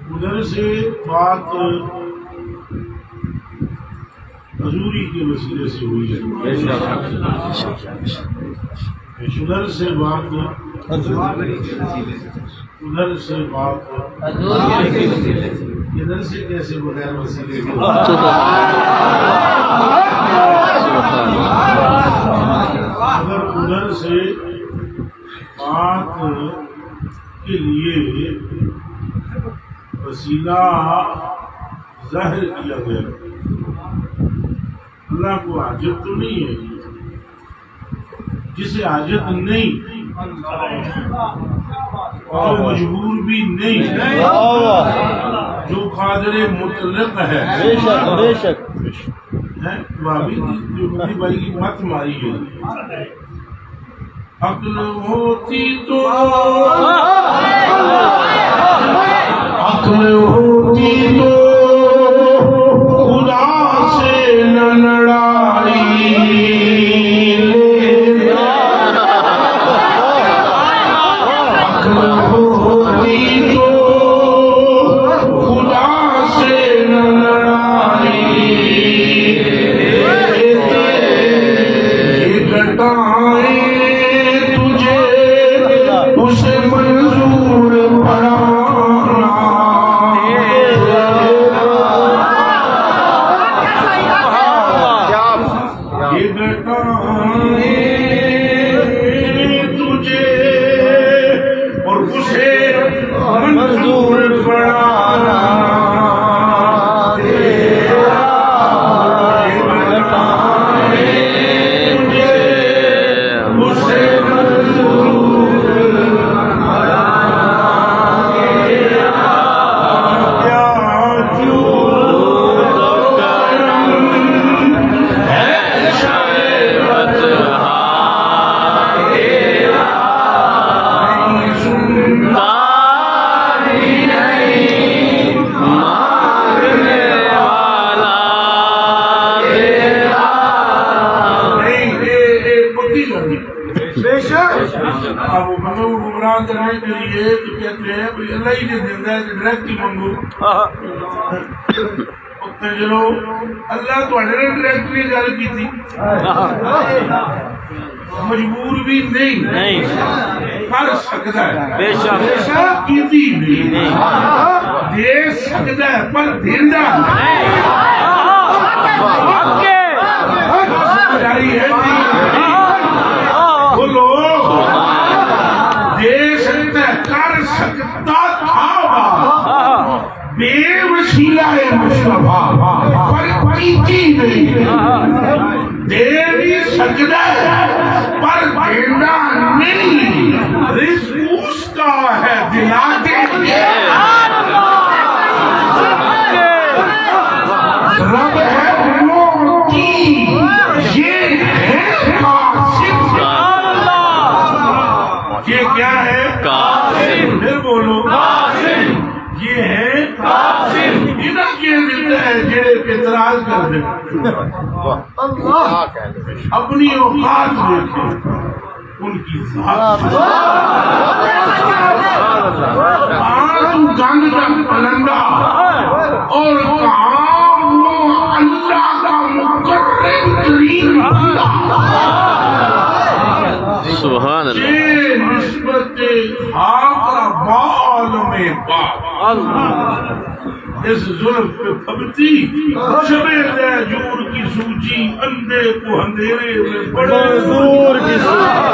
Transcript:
उधर से बात हजूरी के वसीले से हुई है, उधर से बात उधर से बात इधर से कैसे बगैर वसीले के? अगर उधर से बात के लिए वसीला जाहिर किया गया, अल्लाह को हाजत तो नहीं है, जिसे हाजत नहीं और मजबूर भी नहीं, जो कादरे मुतलक है, बेशक भाभी जो मोदी भाई की मत मारी है, अक्ल होती तो अक्ल होती तो खुदा से न लड़ाई, अक्ल होती तो खुदा से न लड़ाई, ये घटाए तुझे उसे मंजूर पड़ाना, ये घटाए तुझे और उसे मंजूर पड़ाना, अब गुमराह करने के लिए तो कहते हैं भाई अल्लाह ही दे देता है, डायरेक्ट ही मांगो। चलो अल्लाह थोड़े ने डायरेक्ट नहीं गल की थी, मजबूर भी नहीं कर सकता है, बेशक की भी नहीं दे सकता है, पर देना जारी है। बोलो दे सकता है, कर सकता था बेवसीला है मुस्तफा, पर कीती नहीं, दे भी सकता है पर देना नहीं, रिज़्क़ उसका है दिला के रब है मोती, ये है कासिम, ये क्या है कासिम, फिर बोलो कासिम, ये है कासिम, इधर के देता है जेड़े इतराज कर दे, अपनी औकात देखे उनकी जात, तू गंद का पलंदा और कहा वो अल्लाह का मुकर्रम करीम बंदा, सुभान अल्लाह, ये निस्बत खाका बाल में बाप, इस जुल्म पे फबती शबे जूर की सूची, अंधे को अंधेरे में बड़े दूर की सूची,